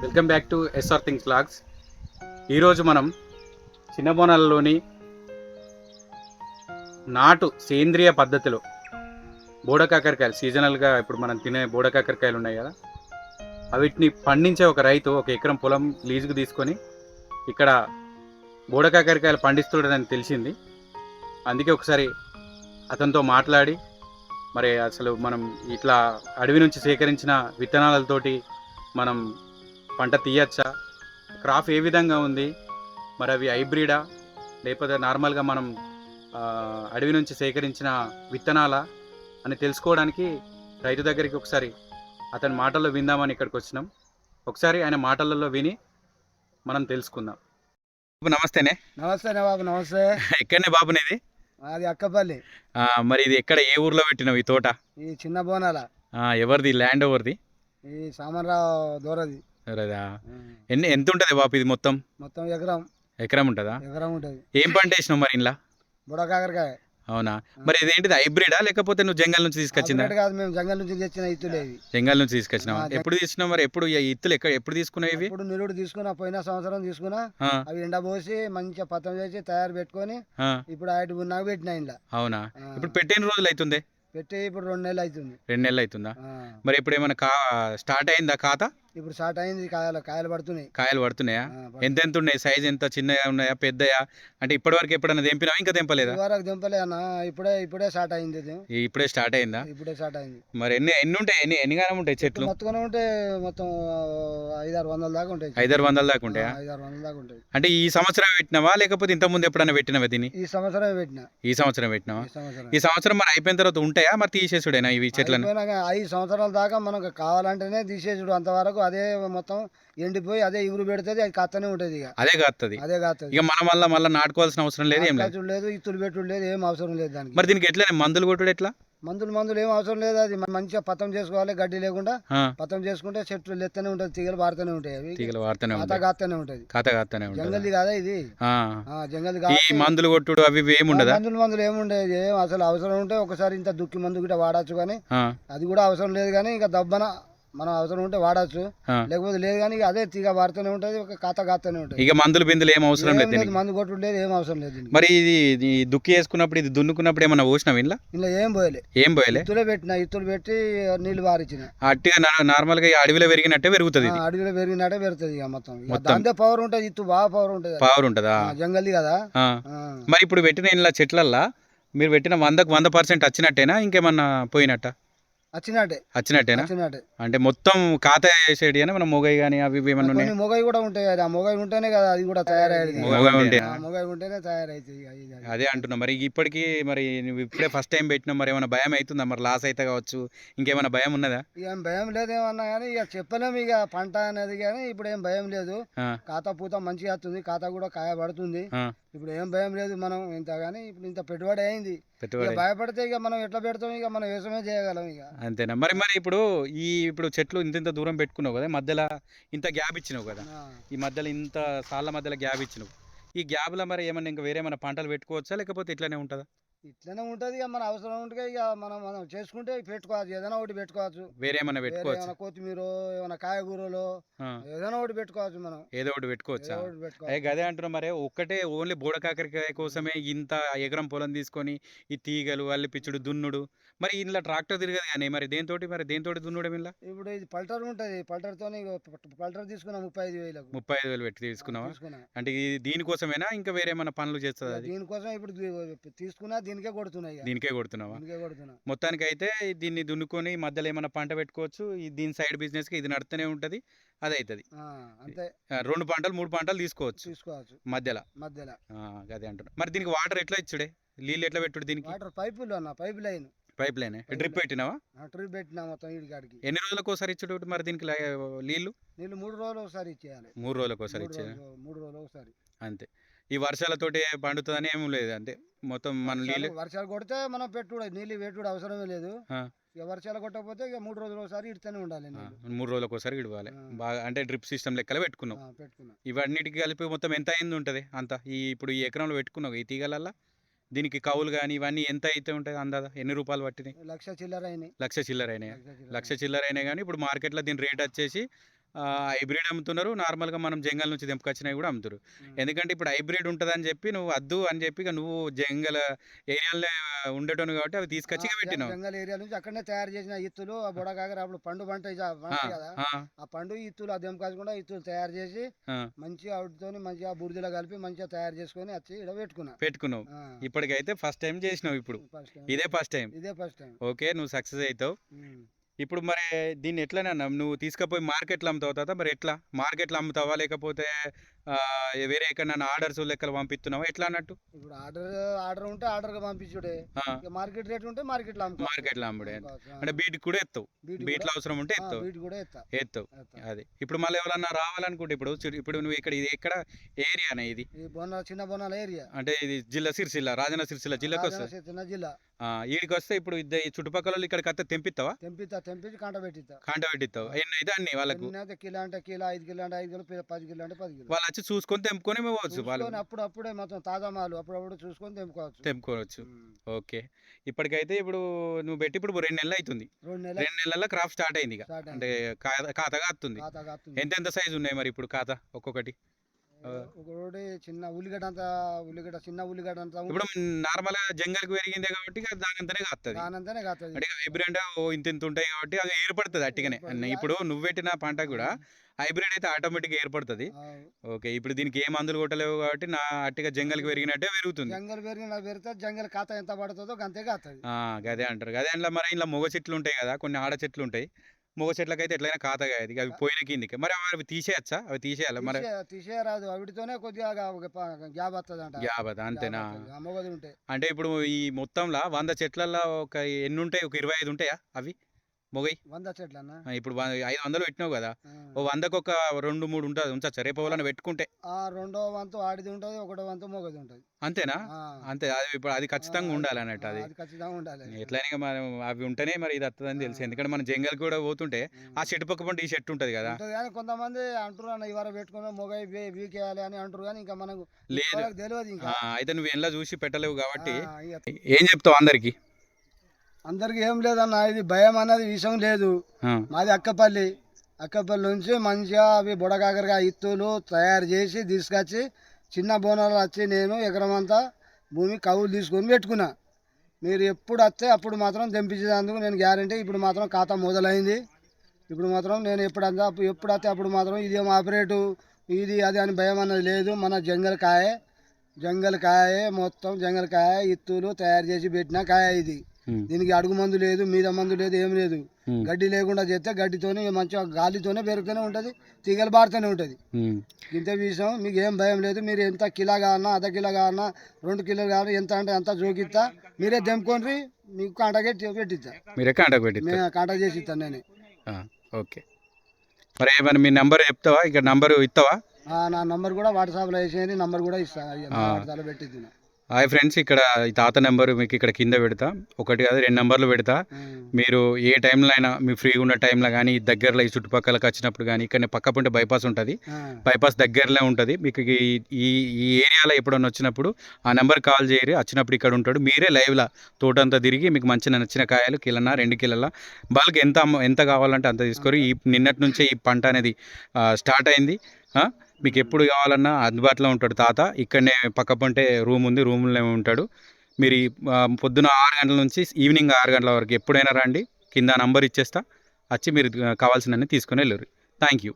Welcome back to SR things vlogs. ఈరోజు మనం చిన్నబోనాలలోని నాటు సేంద్రియ పద్ధతిలో బోడకాకరకాయలు, సీజనల్గా ఇప్పుడు మనం తినే బోడకాకరకాయలు ఉన్నాయి కదా, వీటిని పండించే ఒక రైతు ఒక ఎకరం పొలం లీజుకు తీసుకొని ఇక్కడ బోడకాకరకాయలు పండిస్తున్నాడని తెలిసింది. అందుకే ఒకసారి అతనితో మాట్లాడి మరి అసలు మనం ఇట్లా అడవి నుంచి సేకరించిన విత్తనాలతోటి మనం పంట తీయచ్చా, క్రాప్ ఏ విధంగా ఉంది, మరి అవి హైబ్రిడా లేకపోతే నార్మల్గా మనం అడవి నుంచి సేకరించిన విత్తనాలా అని తెలుసుకోవడానికి రైతు దగ్గరికి ఒకసారి అతని మాటల్లో విందామని ఇక్కడికి వచ్చినాం. ఒకసారి ఆయన మాటలలో విని మనం తెలుసుకుందాం. నమస్తేనే. నమస్తే బాబు. నమస్తే. ఎక్కడనే బాబు నీది? అది అక్కపల్లి. మరి ఇది ఎక్కడ, ఏ ఊర్లో పెట్టినావు ఈ తోట? ఈ చిన్న బోనాల. ఎవరిది ల్యాండ్? ఎవరిది? ఈ సామన్రావు దూరది. ఎంత ఉంటుంది బాబు ఇది? మొత్తం ఎకరం ఉంటుందా? ఎకరం ఉంటుంది. ఏం పంట వేసినావు మరి ఇంట్లో? బుడకాకరకాయ. అవునా? మరి ఇదేంటిది, హైబ్రిడా లేకపోతే నువ్వు జంగల్ నుంచి తీసుకొచ్చిందా? కాదు, మేము జంగల్ నుంచి తెచ్చిన ఇత్తులే. జంగల్ నుంచి తీసుకొచ్చినావా? ఎప్పుడు తీసుకున్నావు మరి? ఎప్పుడు ఇత్తులు ఎప్పుడు తీసుకున్నావు ఇవి? ఇప్పుడు నిరుడు తీసుకున్నా, పోయిన సంవత్సరం తీసుకున్నా. అవి ఎండబోసి మంచిగా పతం చేసి తయారు పెట్టుకొని ఇప్పుడు ఐటు నాకు పెట్టిన ఇంట్లో. అవునా? ఇప్పుడు పెట్టిన రోజులు అవుతుంది? పెట్టి ఇప్పుడు 2 నెలలు అవుతుంది. 2 నెలలు అవుతుందా? మరి ఇప్పుడు ఏమైనా స్టార్ట్ అయిందా ఖాతా? ఇప్పుడు స్టార్ట్ అయింది. కాయలు పడుతున్నాయి. కాయలు పడుతున్నాయా? ఎంత ఉన్నాయి? సైజ్ ఎంత? చిన్నగా ఉన్నాయా, పెద్దయా? అంటే ఇప్పటి వరకు ఎప్పుడైనా తెంపినా, ఇంకా తెంపలేదా? వరకు తెంపలే అన్న. ఇప్పుడే స్టార్ట్ అయింది. ఇప్పుడే స్టార్ట్ అయిందా? ఇప్పుడే స్టార్ట్ అయింది. మరి ఎన్ని ఉంటాయి? ఎన్ని గానం ఉంటాయి చెట్లు? మొత్తం ఉంటే మొత్తం 500-600 దాకా ఉంటాయి. 500-600 దాకా ఉంటాయా? 500-600 దాకా ఉంటాయి. అంటే ఈ సంవత్సరం పెట్టినావా లేకపోతే ఇంత ముందు ఎప్పుడైనా పెట్టినావా దీన్ని? ఈ సంవత్సరం పెట్టినా. ఈ సంవత్సరం పెట్టినావా? ఈ సంవత్సరం మరి అయిపోయిన తర్వాత ఉంటాయా, మరి తీసేసుడేనా ఇవి చెట్లను? 5 సంవత్సరాల దాకా మనకు కావాలంటేనే తీసేసుడు. అంతవరకు అదే మొత్తం ఎండిపోయి అదే ఇగురు పెడుతుంది. అది కాస్తనే ఉంటుంది. ఇక అదే కాస్తుంది. ఇక మనం మళ్ళీ నాటుకోవాల్సిన అవసరం లేదు, ఏం లేదు. ఇత్తులు పెట్టుడు లేదు, ఏం అవసరం లేదు దానికి. మరి దీనికి ఎట్లా మందులు కొట్టుడు ఎట్లా? మందులు ఏం అవసరం లేదు. అది మంచిగా పతం చేసుకోవాలి. గడ్డి లేకుండా పతం చేసుకుంటే చెట్లు లెత్తనే ఉంటుంది. తీగలు వాడుతూనే ఉంటాయి. అవి తీగలు వాడుతూనే ఉంటుంది. జంగల్ది కాదా ఇది? జంగల్ది కాదు. ఈ మందులు కొట్టుడు అవి ఏముండదు. మందులు ఏముండేది. ఏం అసలు అవసరం ఉంటే ఒకసారి ఇంత దుక్కి మందు కూడా వాడచ్చు, కానీ అది కూడా అవసరం లేదు. కానీ ఇక దబ్బన మనం అవసరం ఉంటే వాడచ్చు, లేకపోతే లేదు. కానీ అదే తీగ వాడుతూనే ఉంటది. ఒక కాస్తూనే ఉంటది. ఇక మందులు బిందులు ఏం అవసరం లేదు. మందు కొట్టుడు లేదు, ఏం అవసరం లేదు. మరి ఇది దుక్కి వేసుకున్నప్పుడు, ఇది దున్నుకున్నప్పుడు ఏమన్నా పోసినావు ఇంట్లో? ఏం పోయలే. ఇత్తులు పెట్టి నీళ్లు వారిచ్చిన. అట్టిగా నార్మల్ గా అడవిలో పెరిగినట్టే పెరుగుతుంది. అడవిలో పెరిగినట్టే పెరుగుతుంది. ఇక మొత్తం అంతే పవర్ ఉంటది. ఇత్తు బాగా పవర్ ఉంటదా? జంగల్ది కదా. మరి ఇప్పుడు పెట్టిన ఇంట్లో చెట్లల్లా మీరు పెట్టిన 100% వచ్చినట్టేనా, ఇంకేమన్నా పోయినట్ట? వచ్చినట్టేనా? అంటే మొత్తం ఖాతా వేసేది అని మనం మొగై కానీ అవి ఏమన్నా ఉన్నాయి? మొగై కూడా ఉంటాయి. ఆ మొగై ఉంటేనే కదా అది కూడా తయారయ్యేది. మొగై ఉంటేనే తయారైతుంది. అదే అంటున్నా. మరి ఇప్పటికి మరి నువ్వు ఇప్పుడే ఫస్ట్ టైం పెట్టినా, మరి ఏమైనా భయం అవుతుందా? మరి లాస్ అయితే కావచ్చు, ఇంకేమైనా భయం ఉన్నదా? ఏం భయం లేదు. ఏమన్నా కానీ ఇక చెప్పలేము. ఇక పంట అనేది కానీ ఇప్పుడు ఏం భయం లేదు. ఖాతా పూత మంచిగా వస్తుంది. ఖాతా కూడా కాయ పడుతుంది. ఇప్పుడు ఏం భయం లేదు. మనం ఇంత కానీ ఇప్పుడు ఇంత పెట్టుబడి అయింది. భయపడితే ఇక మనం ఎట్లా పెడతాం? ఇక మనం వ్యవసాయమే చేయగలం. ఇక అంతేనా? మరి ఇప్పుడు చెట్లు ఇంత దూరం పెట్టుకున్నావు కదా, మధ్యలో ఇంత గ్యాప్ ఇచ్చినావు కదా, ఈ మధ్యలో ఇంత సాళ్ళ మధ్యలో గ్యాప్ ఇచ్చినావు. ఈ గ్యాప్లో మరి ఏమన్నా ఇంకా వేరేమైనా పంటలు పెట్టుకోవచ్చా, లేకపోతే ఇట్లానే ఉంటుందా? ఇట్లనే ఉంటుంది. ఇక మన అవసరం ఉంటే ఇక మనం చేసుకుంటే పెట్టుకోవచ్చు. ఏదైనా ఒకటి పెట్టుకోవచ్చు. వేరేమైనా పెట్టుకోవచ్చు. కొత్తిమీర, ఏమైనా కాయగూరలు, ఏదైనా ఒకటి పెట్టుకోవచ్చు. మనం ఏదో ఒకటి పెట్టుకోవచ్చా? అదే అంటున్నా. మరి ఒక్కటే ఓన్లీ బోడకాకరకాయ కోసమే ఇంత ఎకరం పొలం తీసుకొని ఈ తీగలు అల్లిపిచ్చుడు, దున్నుడు, మరి ఇంట్లో ట్రాక్టర్ తిరగదు కానీ మరి దేనితోటి దున్నుడం? ఇలా ఇప్పుడు ఇది పల్టర్ ఉంటుంది. పల్టర్ తీసుకున్నా 35,000. 35,000 పెట్టి తీసుకున్నావా? అంటే దీనికోసమేనా ఇంకా వేరేమైనా పనులు చేస్తుందా? దీనికోసం ఇప్పుడు తీసుకున్నా, దీనికే కొడుతున్నావా? మొత్తానికి అయితే దీన్ని దున్నుకొని మధ్యలో ఏమైనా పంట పెట్టుకోవచ్చు. దీని సైడ్ బిజినెస్ కి ఇది నడుస్తూనే ఉంటది. అది అవుతుంది. అంతే. 2 పంటలు 3 పంటలు తీసుకోవచ్చు మధ్యలో. అదే అంటున్నా. మరి దీనికి వాటర్ ఎట్లా ఇచ్చుడే? నీళ్ళు ఎట్లా పెట్టుడు దీనికి? వాటర్ పైప్ లైన్ డ్రిప్ పెట్టినావా? డ్రిప్ పెట్టినా మొత్తం ఈడికాడికి. ఎన్ని రోజులకు ఒకసారి ఇచ్చుడు మరి దీనికి నీళ్ళు? 3 రోజులు ఒకసారి ఇచ్చేయాలి. 3 రోజులకు ఒకసారి ఇచ్చేయాలి. 3 రోజులు ఒకసారి అంతే. ఈ వర్షాలతోటి పండుతుందని ఏమీ లేదు. అంటే మొత్తం మన వర్షాలు కొడితే మనం నీళ్ళు పెట్టుడు అవసరమే లేదు. ఇక వర్షాలు కొట్టకపోతే ఇక 3 రోజులు ఒకసారి ఇడుతూనే ఉండాలి. 3 రోజులకు ఒకసారి ఇడవాలి. బాగా అంటే డ్రిప్ సిస్టమ్ లెక్కలో పెట్టుకున్నాం. ఇవన్నిటికి కలిపి మొత్తం ఎంత అయింది ఉంటుంది అంత? ఇప్పుడు ఈ ఎకరంలో పెట్టుకున్నావు ఈ తీగలల్లా, దీనికి కౌలు కానీ ఇవన్నీ ఎంత అయితే ఉంటుంది అందాదా? ఎన్ని రూపాయలు పట్టినాయి? 1,00,000 చిల్లర అయినాయి. 1,00,000 చిల్లర అయినాయి. 1,00,000 చిల్లర అయినాయి. కానీ ఇప్పుడు మార్కెట్లో దీని రేట్ వచ్చేసి హైబ్రిడ్ అమ్ముతున్నారు, నార్మల్గా మనం జంగల్ నుంచి తెంపుకొచ్చినవి కూడా అమ్ముతారు. ఎందుకంటే ఇప్పుడు హైబ్రిడ్ ఉంటుందని చెప్పి నువ్వు వద్దు అని చెప్పి ఇక నువ్వు జంగల్ ఏరియాలో ఉండేటోను కాబట్టి అవి తీసుకొచ్చి ఇక పెట్టినావు. జంగల్ ఏరియా నుంచి అక్కడనే తయారు చేసిన ఇత్తులు ఆ బుడకాకర అప్పుడు పండు పంట కదా, ఆ, ఆ పండు ఇత్తులు అదేం కాకుండా ఇత్తులు తయారు చేసి ఆ, మంచిగా వాటితోని మంచిగా బుడిదిలో కలిపి మంచిగా తయారు చేసుకొని వచ్చి ఇక్కడ పెట్టుకున్నావు. ఆ, ఇప్పటికైతే ఫస్ట్ టైం చేసినావు ఇప్పుడు. First time. ఇదే ఫస్ట్ టైం. ఇదే ఫస్ట్ టైం. ఓకే, నువ్వు సక్సెస్ అవుతావు. ఇప్పుడు మరి దీన్ని ఎట్లనన్నా నువ్వు తీసుకుపోయి మార్కెట్లో అమ్ముతావు తాత? మరి ఎట్లా మార్కెట్లో అమ్ముతావా లేకపోతే వేరే ఎక్కడన్నా ఆర్డర్స్ లెక్కలు పంపిస్తున్నావా ఎట్లా అన్నట్టు? ఇప్పుడు ఆర్డర్ ఉంటే ఆర్డర్గా పంపించుడే, ఆ, మార్కెట్ రేట్ ఉంటే మార్కెట్లో మార్కెట్లో అమ్ముడే. అంటే బీట్కి కూడా ఎత్తావు, బీట్లో అవసరం ఉంటే ఎత్తావు. బీట్ కూడా ఎత్తావు. అది ఇప్పుడు మళ్ళీ ఎవరన్నా రావాలనుకుంటే ఇప్పుడు నువ్వు ఇక్కడ ఇది ఎక్కడ ఏరియానే ఇది? ఈ బోనాల చిన్న బోనాల ఏరియా, అంటే ఇది జిల్లా సిరిసిల్ల, రాజన్న సిరిసిల్ల జిల్లాకి వస్తుంది. చిన్న జిల్లా. ఈడికి వస్తే ఇప్పుడు ఈ చుట్టుపక్కల వాళ్ళు ఇక్కడికి వస్తే తెంపిస్తావా? తెంపించి కాంట పెట్టిస్తా. కాంట పెట్టిస్తావు. ఎన్ని అయితే అన్ని వాళ్ళకు కిలో అంటే కిలో, 5 కిలో అంటే 5 కిలో, 10 కిలో అంటే 10 కిలో. వాళ్ళు వచ్చి చూసుకొని తెంపుకొని పోవచ్చు. వాళ్ళు అప్పుడప్పుడే మొత్తం తాజా మాలు అప్పుడప్పుడు చూసుకొని తెంపుకోవచ్చు. ఓకే, ఇప్పటికైతే ఇప్పుడు నువ్వు పెట్టి ఇప్పుడు 2 నెలలు అవుతుంది. 2 నెలల క్రాప్ స్టార్ట్ అయింది ఇక. అంటే ఖాతా కాస్తుంది. ఎంత సైజు ఉన్నాయి మరి ఇప్పుడు ఖాతా ఒక్కొక్కటి? ఒకటి చిన్న ఉల్లిగడ్డ అంత చిన్న ఉల్లిగడ్డ అంత ఇప్పుడు నార్మల్ గా జంగల్కి పెరిగిందే కాబట్టి దానంతనే కాస్తుంది. దానంతనే కాస్తుంది. అంటే హైబ్రిడ్ ఇంత ఉంటాయి కాబట్టి అది ఏర్పడుతుంది అట్టిగానే. ఇప్పుడు నువ్వు పెట్టిన పంట కూడా హైబ్రిడ్ అయితే ఆటోమేటిక్ ఏర్పడుతుంది. ఓకే, ఇప్పుడు దీనికి ఏ మందులు కొట్టలేవు కాబట్టి నా అట్టిగా జంగల్కి పెరిగినట్టే పెరుగుతుంది. పెరిగితే జంగల్ ఖాతా ఎంత పడుతుందో అంతే కాస్తుంది. గదే అంటారు. గదే అంట్లో మరి ఇలా మొగ చెట్లు ఉంటాయి కదా, కొన్ని ఆడ చెట్లు ఉంటాయి. మొగ చెట్లకైతే ఎట్లయినా ఖాతా కాదు, అవి పోయిన కిందికి. మరి అవి తీసేయచ్చా? అవి తీసేయాలి మరి? తీసేయరాదు, వాటితోనే కొద్దిగా గ్యాప్ వస్తుంది అంట. గ్యాప్ అది అంతేనా? మొగది ఉంటాయి. అంటే ఇప్పుడు ఈ మొత్తంలో 100 చెట్లలో ఒక ఎన్ని ఉంటాయి? ఒక 25 ఉంటాయా అవి మొగయి? 100 చెట్లన్నా ఇప్పుడు 500 పెట్టినావు కదా, ఓ 100కి ఒక 2-3 ఉంటుంది ఉంచచ్చా రేపు ఎవరైనా పెట్టుకుంటే? రెండో వంతు ఆడిది ఉంటుంది, ఒకటో వంతు మొగది ఉంటుంది. అంతేనా? అంతే. అది ఇప్పుడు అది ఖచ్చితంగా ఉండాలి అన్నట్టు. అది ఖచ్చితంగా ఉండాలి. ఎట్లయినా మనం అవి ఉంటేనే మరి ఇది వస్తుందని తెలుసు. ఎందుకంటే మనం జంగల్ కూడా పోతుంటే ఆ చెట్టు పక్క పంట ఈ చెట్టు ఉంటుంది కదా. కానీ కొంతమంది అంటారు అన్న ఇవాళ పెట్టుకుని మొగై వీకేయాలి అని అంటారు, కానీ ఇంకా మనకు లేదు తెలియదు. ఇంకా అయితే నువ్వు ఎలా చూసి పెట్టలేవు కాబట్టి ఏం చెప్తావు అందరికి? అందరికి ఏం లేదన్న, ఇది భయం అన్నది విషయం లేదు. మాది అక్కపల్లి నుంచి మంచిగా అవి బుడకాకరగా ఇత్తులు తయారు చేసి తీసుకొచ్చి చిన్న బోనాలు వచ్చి నేను ఎకరమంతా భూమి కవులు తీసుకొని పెట్టుకున్నా. మీరు ఎప్పుడు వస్తే అప్పుడు మాత్రం తెంపించేందుకు నేను గ్యారంటీ. ఇప్పుడు మాత్రం ఖాతా మొదలైంది. ఇప్పుడు మాత్రం నేను ఎప్పుడు వస్తే అప్పుడు మాత్రం ఇదేం ఆపరేటు ఇది అది అని భయం అన్నది లేదు. మన జంగల్ కాయ మొత్తం జంగల్ కాయ ఇత్తులు తయారు చేసి పెట్టిన కాయ ఇది. దీనికి అడుగు మందు లేదు, మీద మందు లేదు, ఏం లేదు. గడ్డి లేకుండా చేస్తే గడ్డితోనే మంచిగా గాలితోనే పెరుగుతూనే ఉంటుంది, తీగలు బారుతూనే ఉంటుంది. ఇంత విషయం మీకు ఏం భయం లేదు. మీరు ఎంత కిలో కావాలన్నా, అర్ధ కిలో కావాలన్నా, 2 కిలోలు కావాలి, ఎంత అంటే అంత జోకిస్తా. మీరే తెంపుకొని మీకు కాంటాక్ట్ పెట్టిస్తా. మీరే కాంటాక్ట్ చేసి ఇస్తాను నేనే. ఓకే, మరి ఏమైనా మీ నెంబర్ చెప్తావా? ఇక్కడ నంబర్ ఇస్తావా? నా నంబర్ కూడా వాట్సాప్లో వేసేయండి, నంబర్ కూడా ఇస్తాను, వాట్సాప్లో పెట్టిద్ది. హాయ్ ఫ్రెండ్స్, ఇక్కడ ఈ తాత నెంబరు మీకు ఇక్కడ కింద పెడతా. 1 కాదు 2 నెంబర్లు పెడతా. మీరు ఏ టైంలో అయినా మీ ఫ్రీగా ఉన్న టైంలో కానీ దగ్గరలో ఈ చుట్టుపక్కలకి వచ్చినప్పుడు కానీ ఇక్కడ పక్క పంట బైపాస్ ఉంటుంది, బైపాస్ దగ్గరలో ఉంటుంది. మీకు ఈ ఏరియాలో ఎప్పుడన్నా వచ్చినప్పుడు ఆ నెంబర్కి కాల్ చేయరు, వచ్చినప్పుడు ఇక్కడ ఉంటాడు. మీరే లైవ్లో తోటంతా తిరిగి మీకు మంచి నచ్చిన కాయలు కిలోనా 2 కిలోల బల్క్ ఎంత కావాలంటే అంత తీసుకోరు. నిన్నటి నుంచే ఈ పంట అనేది స్టార్ట్ అయింది. మీకు ఎప్పుడు కావాలన్నా అందుబాటులో ఉంటాడు తాత. ఇక్కడనే పక్క పంటే రూమ్ ఉంది, రూమ్లో ఉంటాడు. మీరు పొద్దున 6 గంటల నుంచి ఈవినింగ్ 6 గంటల వరకు ఎప్పుడైనా రండి. కింద నంబర్ ఇచ్చేస్తా, వచ్చి మీరు కావాల్సినవన్నీ తీసుకొని వెళ్ళరు. Thank you.